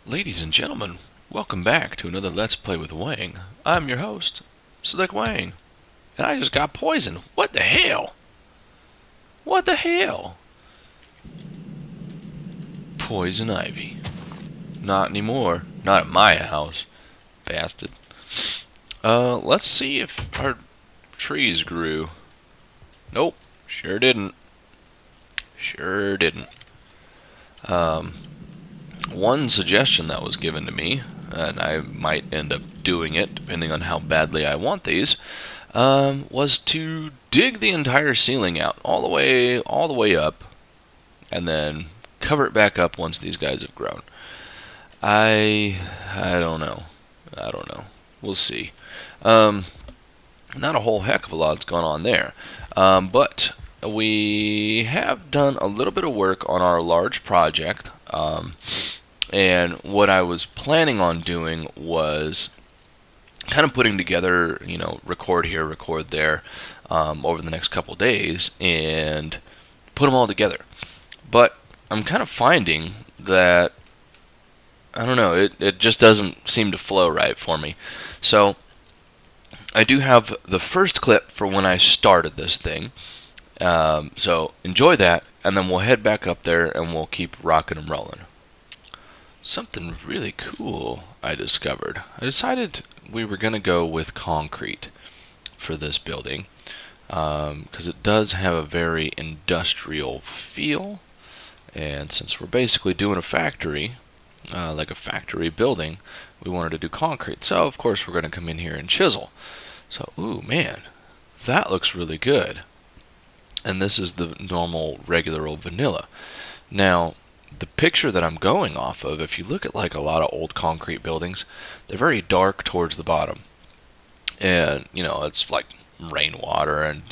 Ladies and gentlemen, welcome back to another Let's Play with Wang. I'm your host, SlickWeng, and I just got poisoned. What the hell? What the hell? Poison ivy. Not anymore. Not at my house, bastard. Let's see if our trees grew. Nope, sure didn't. Sure didn't. One suggestion that was given to me, and I might end up doing it depending on how badly I want these, was to dig the entire ceiling out all the way up, and then cover it back up once these guys have grown. I don't know. I don't know. We'll see. Not a whole heck of a lot's gone on there, but we have done a little bit of work on our large project. And what I was planning on doing was kind of putting together, record here, record there, over the next couple days, and put them all together. But I'm kind of finding that, I don't know, it just doesn't seem to flow right for me. So I do have the first clip for when I started this thing. So enjoy that, and then we'll head back up there and we'll keep rocking and rolling. Something really cool I discovered. I decided we were going to go with concrete for this building because it does have a very industrial feel, and since we're basically doing a factory, like a factory building, we wanted to do concrete. So of course we're going to come in here and chisel. So, ooh man, that looks really good. And this is the normal, regular old vanilla. Now, the picture that I'm going off of, if you look at like a lot of old concrete buildings, they're very dark towards the bottom. And, it's like rainwater and,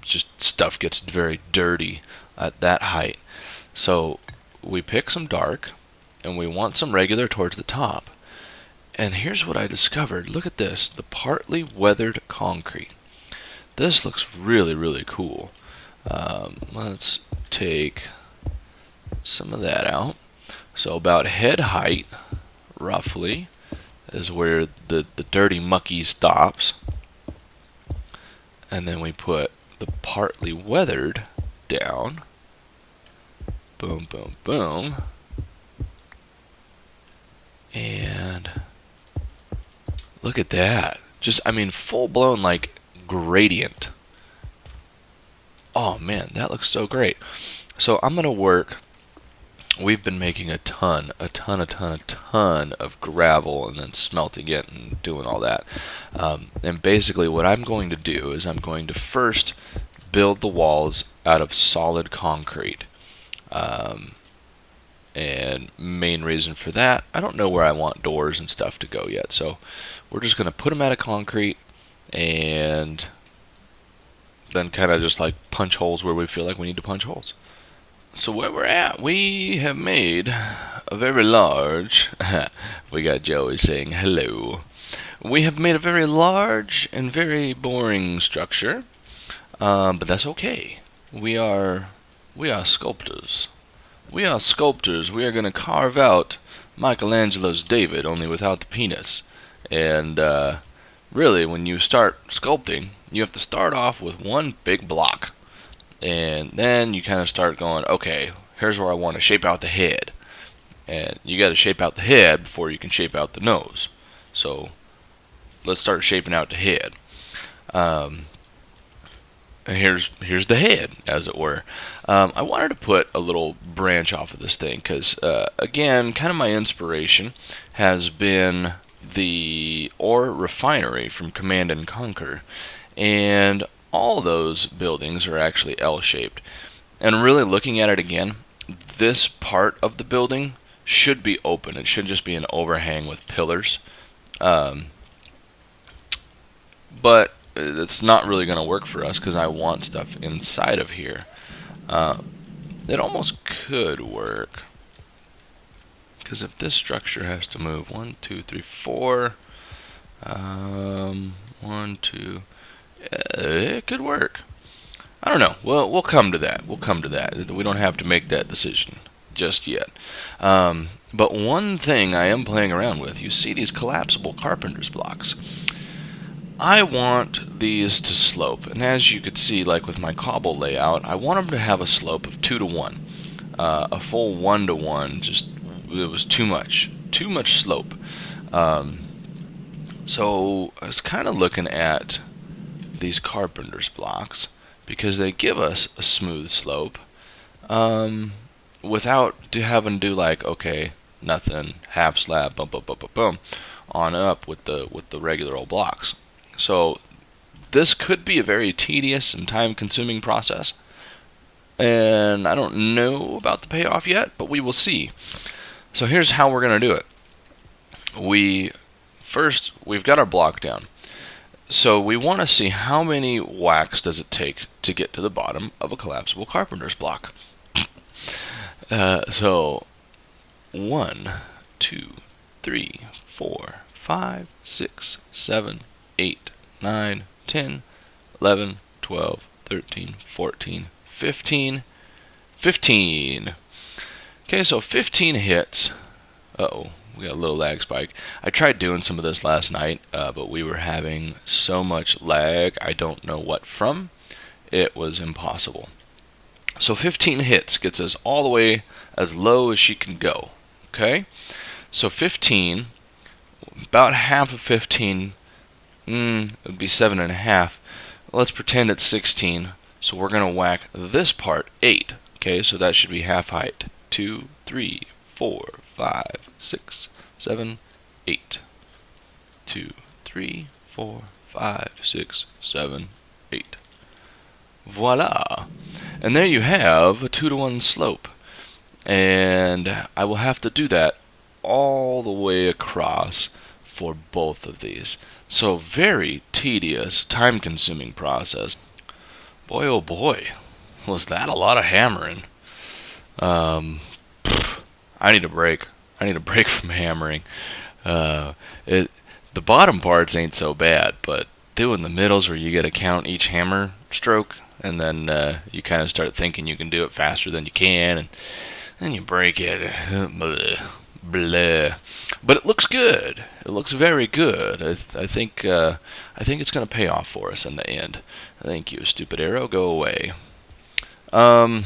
just stuff gets very dirty at that height. So we pick some dark and we want some regular towards the top. And here's what I discovered. Look at this, the partly weathered concrete. This looks really, really cool. Let's take some of that out. So about head height, roughly, is where the dirty mucky stops. And then we put the partly weathered down. Boom, boom, boom. And look at that. Just, full-blown, like, gradient. Oh, man, that looks so great. So I'm going to work. We've been making a ton of gravel and then smelting it and doing all that. And basically what I'm going to do is I'm going to first build the walls out of solid concrete. And main reason for that, I don't know where I want doors and stuff to go yet. So we're just going to put them out of concrete and then kind of just like punch holes where we feel like we need to punch holes. So where we're at, we have made a very large, we got Joey saying hello. We have made a very large and very boring structure, but that's okay. We are sculptors. We are sculptors. We are going to carve out Michelangelo's David, only without the penis. And really, when you start sculpting, you have to start off with one big block. And then you kind of start going, okay, here's where I want to shape out the head. And you got to shape out the head before you can shape out the nose. So let's start shaping out the head. And here's the head, as it were. I wanted to put a little branch off of this thing because, again, kind of my inspiration has been the ore refinery from Command and Conquer. And all those buildings are actually L-shaped. And really looking at it again, this part of the building should be open. It should just be an overhang with pillars. But it's not really going to work for us because I want stuff inside of here. It almost could work. Because if this structure has to move 1, 2, 3, 4, 1, 2, it could work. I don't know. Well, we'll come to that. We don't have to make that decision. just yet. But one thing I am playing around with, you see these collapsible carpenter's blocks. I want these to slope, and as you could see, like with my cobble layout, I want them to have a slope of 2 to 1. A full 1 to 1, just, it was too much slope. So I was kind of looking at these carpenter's blocks, because they give us a smooth slope, without having to do like, okay, nothing, half slab, boom, boom, boom, boom, boom, on up with the regular old blocks. So this could be a very tedious and time-consuming process, and I don't know about the payoff yet, but we will see. So here's how we're going to do it. We've got our block down. So we want to see how many whacks does it take to get to the bottom of a collapsible carpenter's block. So 1, 2, 3, 4, 5, 6, 7, 8, 9, 10, 11, 12, 13, 14, 15. 15. Okay, so 15 hits. Uh-oh, we got a little lag spike. I tried doing some of this last night, but we were having so much lag, I don't know what from. It was impossible. So 15 hits gets us all the way as low as she can go. Okay? So 15, about half of 15, it would be 7.5. Let's pretend it's 16. So we're going to whack this part 8. Okay, so that should be half height. 2, 3, 4, 5, 6, 7, 8. 2, 3, 4, 5, 6, 7, 8. Voila! And there you have a 2 to 1 slope. And I will have to do that all the way across for both of these. So very tedious, time-consuming process. Boy, oh boy, was that a lot of hammering. I need a break. I need a break from hammering. The bottom parts ain't so bad, but doing the middles where you got to count each hammer stroke, and then you kind of start thinking you can do it faster than you can, and then you break it. Blah. But it looks good. It looks very good. I think it's going to pay off for us in the end. Thank you, stupid arrow. Go away. I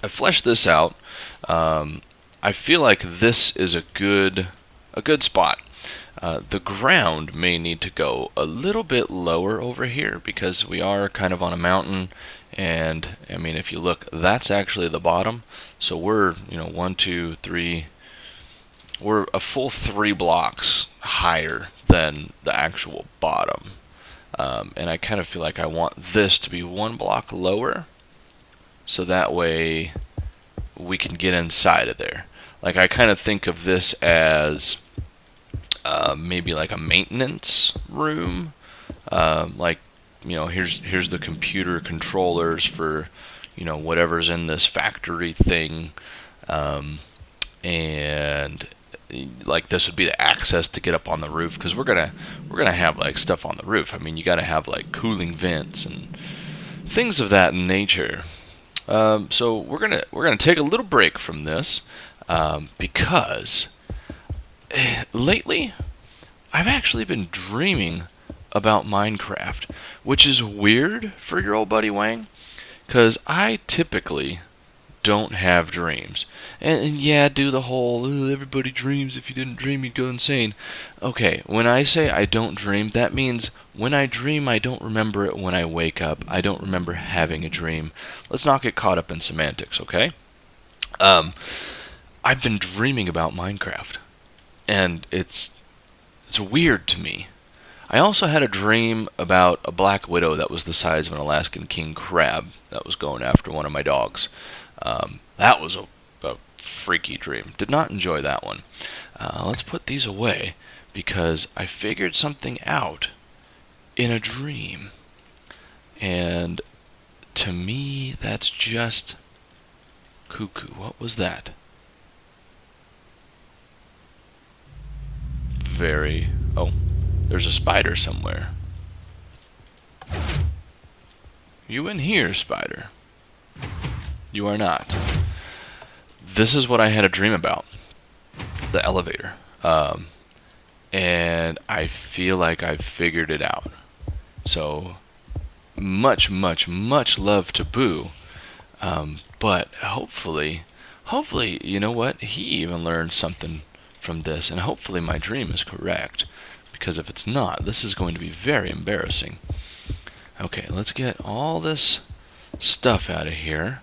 fleshed this out. I feel like this is a good spot. The ground may need to go a little bit lower over here because we are kind of on a mountain, and I mean, if you look, that's actually the bottom. So we're 1, 2, 3. We're a full 3 blocks higher than the actual bottom. And I kind of feel like I want this to be 1 block lower, so that way we can get inside of there. Like, I kind of think of this as maybe like a maintenance room. Like, here's the computer controllers for whatever's in this factory thing, and like this would be the access to get up on the roof, because we're gonna have like stuff on the roof. I mean, you gotta have like cooling vents and things of that nature. So we're gonna take a little break from this, because lately I've actually been dreaming about Minecraft, which is weird for your old buddy Wang, because I typically don't have dreams. And yeah, do the whole, everybody dreams, if you didn't dream you'd go insane. Okay, when I say I don't dream, that means when I dream I don't remember it when I wake up. I don't remember having a dream. Let's not get caught up in semantics, okay? I've been dreaming about Minecraft, and it's weird to me. I also had a dream about a black widow that was the size of an Alaskan king crab that was going after one of my dogs. That was a freaky dream. Did not enjoy that one. Let's put these away, because I figured something out in a dream. And to me, that's just cuckoo. What was that? Oh, there's a spider somewhere. You in here, spider? You are not. this is what I had a dream about, the elevator. And I feel like I've figured it out. So much love to Boo. But hopefully, you know what? He even learned something from this, and hopefully my dream is correct. Because if it's not, this is going to be very embarrassing. Okay, let's get all this stuff out of here.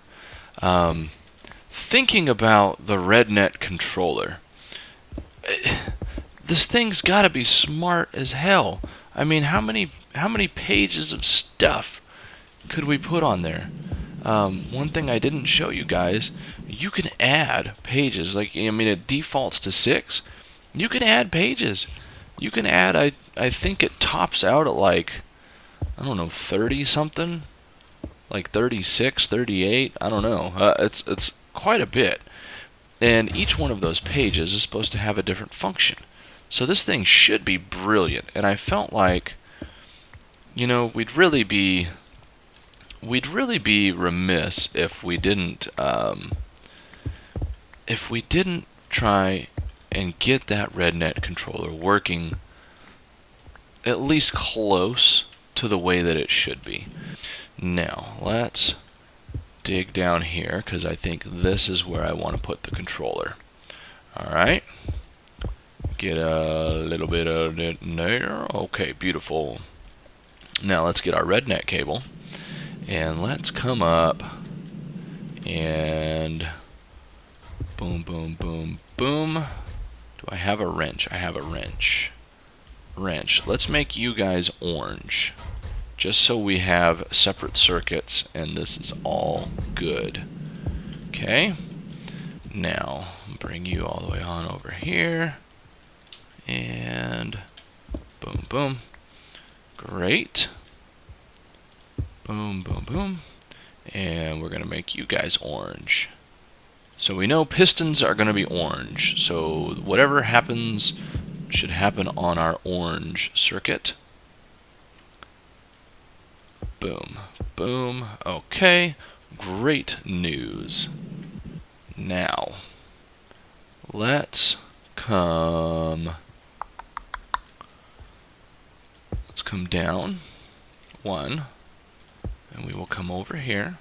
Thinking about the Rednet controller. This thing's got to be smart as hell. I mean, how many pages of stuff could we put on there? One thing I didn't show you guys, you can add pages. Like, I mean, it defaults to 6. You can add pages. You can add, I think it tops out at like, I don't know, 30 something, like 36, 38. I don't know. It's quite a bit, and each one of those pages is supposed to have a different function. So this thing should be brilliant, and I felt like, you know, we'd really be remiss if we didn't try and get that Rednet controller working at least close to the way that it should be. Now, let's dig down here, because I think this is where I want to put the controller. Alright. Get a little bit of it there. Okay, beautiful. Now let's get our Rednet cable, and let's come up and boom, boom, boom, boom. Do I have a wrench? I have a wrench. Let's make you guys orange, just so we have separate circuits and this is all good. Okay, now bring you all the way on over here, and boom, boom. Great. Boom, boom, boom. And we're going to make you guys orange. So we know pistons are going to be orange, so whatever happens should happen on our orange circuit. Boom, boom. Okay, great news. Now, let's come down 1, and we will come over here,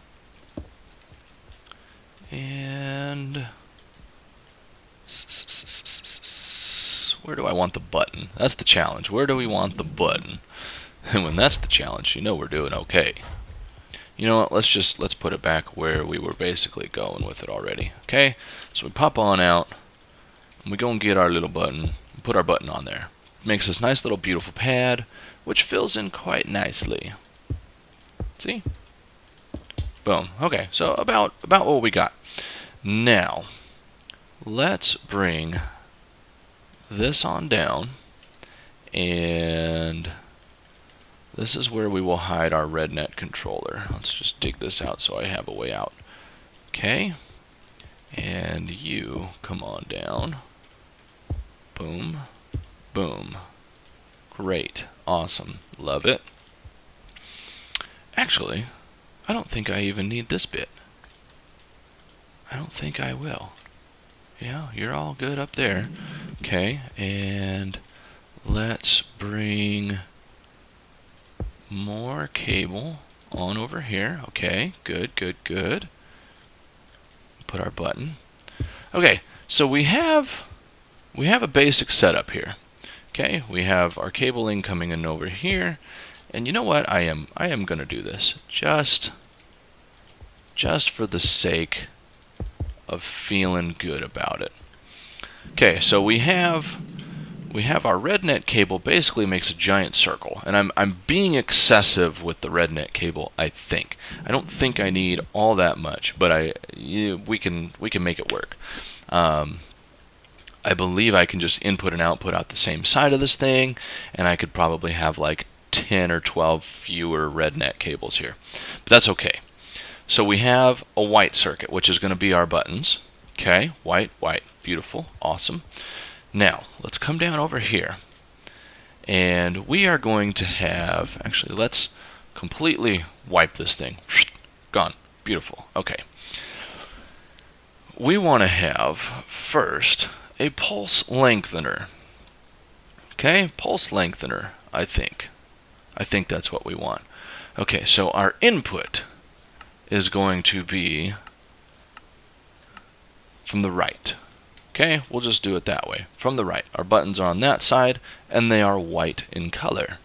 and where do I want the button? That's the challenge. Where do we want the button? And when that's the challenge, you know we're doing okay. You know what? Let's put it back where we were basically going with it already. Okay? So we pop on out, and we go and get our little button, and put our button on there. Makes this nice little beautiful pad, which fills in quite nicely. See? Boom. Okay, so about what we got. Now, let's bring this on down, and this is where we will hide our Rednet controller. Let's just dig this out so I have a way out. Okay, and you come on down. Boom, boom. Great, awesome, love it. Actually, I don't think I even need this bit. I don't think I will. Yeah, you're all good up there. Okay, and let's bring more cable on over here. Okay, good, good, good. Put our button. Okay, so we have a basic setup here. Okay, we have our cabling coming in over here, and you know what? I am going to do this just for the sake of feeling good about it. Okay, so we have our Rednet cable basically makes a giant circle, and I'm being excessive with the Rednet cable. I think I don't think I need all that much, but we can make it work. I believe I can just input and output out the same side of this thing, and I could probably have like 10 or 12 fewer Rednet cables here, but that's okay. So we have a white circuit, which is going to be our buttons. Okay, white, white, beautiful, awesome. Now, let's come down over here, and we are going to have, actually, let's completely wipe this thing. Gone. Beautiful. Okay. we want to have first a pulse lengthener. Okay, pulse lengthener, I think. I think that's what we want. Okay, so our input is going to be from the right. Okay, we'll just do it that way, from the right. Our buttons are on that side, and they are white in color.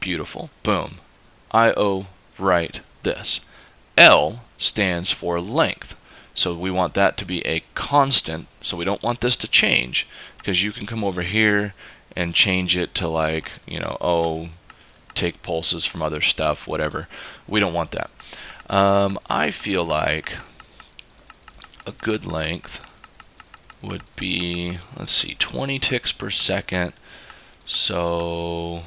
Beautiful. Boom. I/O right this. L stands for length. So we want that to be a constant, so we don't want this to change, because you can come over here and change it to like, you know, oh, take pulses from other stuff, whatever. We don't want that. I feel like a good length would be, let's see, 20 ticks per second. So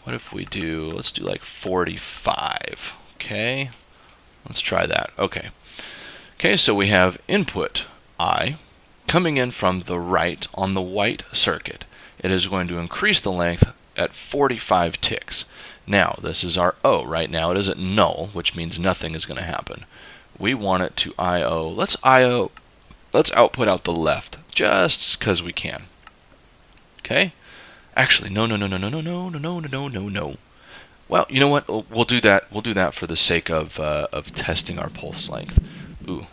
what if we do, let's do like 45. Okay, let's try that. Okay. Okay, so we have input I coming in from the right on the white circuit. It is going to increase the length at 45 ticks. Now, this is our O. Right now it is at null, which means nothing is going to happen. We want it to I/O. Let's output out the left, just because we can. Okay? Actually, no. Well, you know what? We'll do that. We'll do that for the sake of testing our pulse length. Ooh,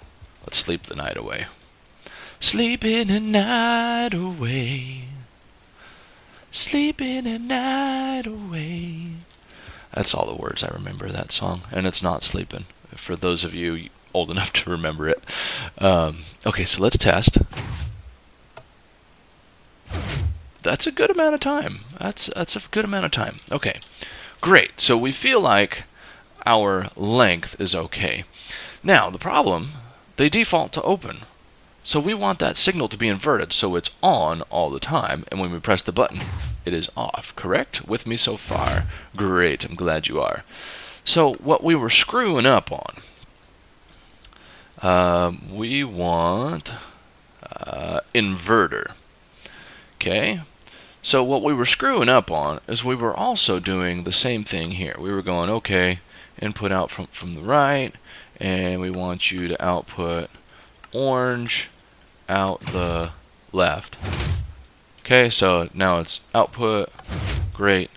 let's sleep the night away. Sleeping the night away. Sleeping the night away. That's all the words I remember of that song, and it's not sleeping. For those of you old enough to remember it. Okay, so let's test. That's a good amount of time. That's a good amount of time. Okay, great. So we feel like our length is okay. Now, the problem, they default to open. So we want that signal to be inverted so it's on all the time, and when we press the button, it is off. Correct? With me so far? Great, I'm glad you are. So what we were screwing up on, we want inverter. Okay? So what we were screwing up on is we were also doing the same thing here. We were going, okay, input out from the right, and we want you to output orange out the left. Okay, so now it's output, great,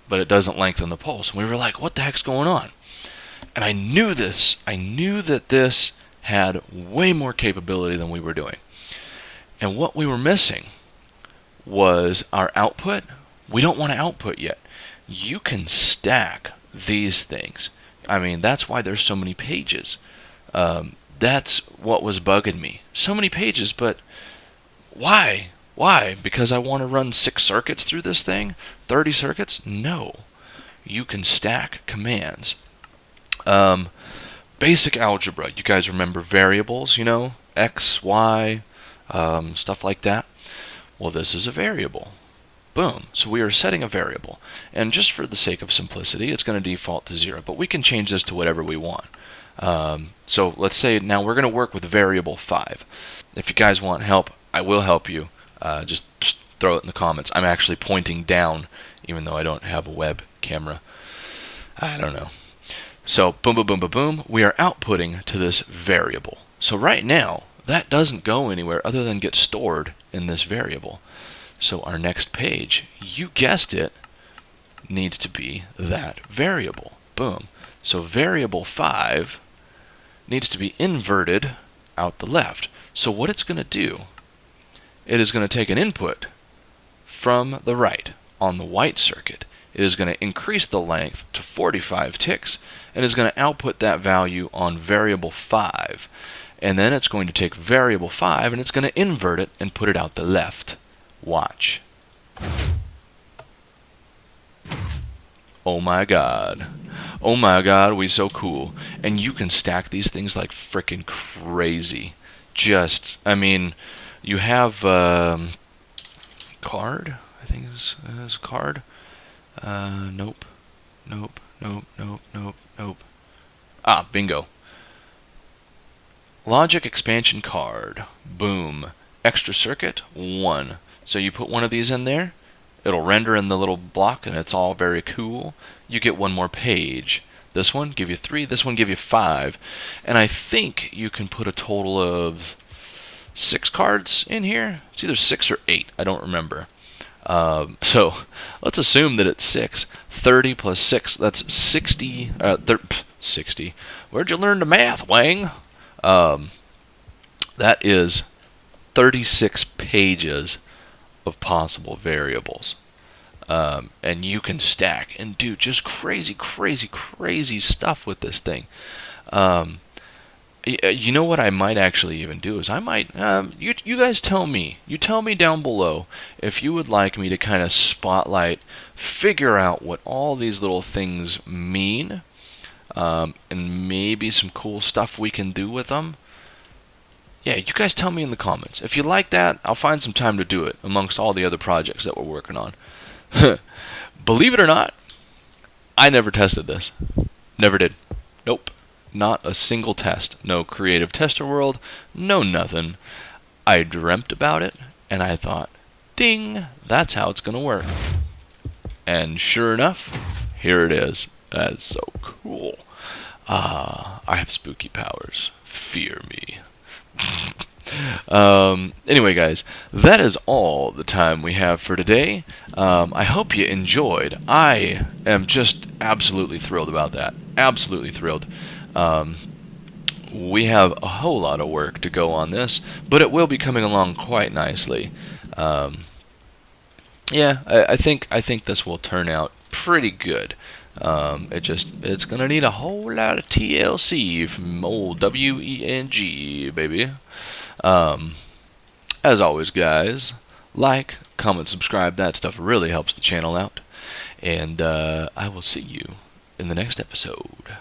but it doesn't lengthen the pulse. And we were like, what the heck's going on? And I knew this. I knew that this had way more capability than we were doing. And what we were missing was our output. We don't want to output yet. You can stack these things. I mean, that's why there's so many pages. That's what was bugging me. So many pages, but why? Why? Because I want to run 6 circuits through this thing? 30 circuits? No. You can stack commands. Basic algebra. You guys remember variables, you know? X, Y, stuff like that. Well, this is a variable. Boom. So we are setting a variable. And just for the sake of simplicity, it's going to default to 0. But we can change this to whatever we want. So let's say now we're going to work with variable 5. If you guys want help, I will help you. Just throw it in the comments. I'm actually pointing down, even though I don't have a web camera. I don't know. So boom, boom, boom, boom, boom. We are outputting to this variable. So right now, that doesn't go anywhere other than get stored in this variable. So our next page, you guessed it, needs to be that variable. Boom. So variable 5 needs to be inverted out the left. So what it's going to do, it is going to take an input from the right on the white circuit. It is going to increase the length to 45 ticks and is going to output that value on variable 5. And then it's going to take variable 5 and it's going to invert it and put it out the left. Watch. Oh my god. Oh my god, we so cool. And you can stack these things like frickin' crazy. Just, I mean, you have card, I think it's card. Nope. Ah, bingo. Logic expansion card. Boom. Extra circuit, 1. So you put one of these in there, it'll render in the little block, and it's all very cool. You get one more page. This one give you 3, this one give you 5, and I think you can put a total of 6 cards in here. It's either 6 or 8, I don't remember. So let's assume that it's 6. 30 plus 6, that's 60. 60. Where'd you learn the math, Wang? That is 36 pages of possible variables. And you can stack and do just crazy, crazy, crazy stuff with this thing. You know what I might actually even do is I might, you guys tell me. You tell me down below if you would like me to kind of spotlight, figure out what all these little things mean, and maybe some cool stuff we can do with them. Yeah, you guys tell me in the comments. If you like that, I'll find some time to do it amongst all the other projects that we're working on. Believe it or not, I never tested this. Never did. Nope. Not a single test. No creative tester world. No nothing. I dreamt about it, and I thought, ding, that's how it's going to work. And sure enough, here it is. That's so cool. I have spooky powers. Fear me. Anyway, guys, that is all the time we have for today. I hope you enjoyed. I am just absolutely thrilled about that. Absolutely thrilled. We have a whole lot of work to go on this, but it will be coming along quite nicely. Yeah, I think this will turn out pretty good. It's gonna need a whole lot of TLC from old WENG, baby. As always, guys, like, comment, subscribe. That stuff really helps the channel out. And I will see you in the next episode.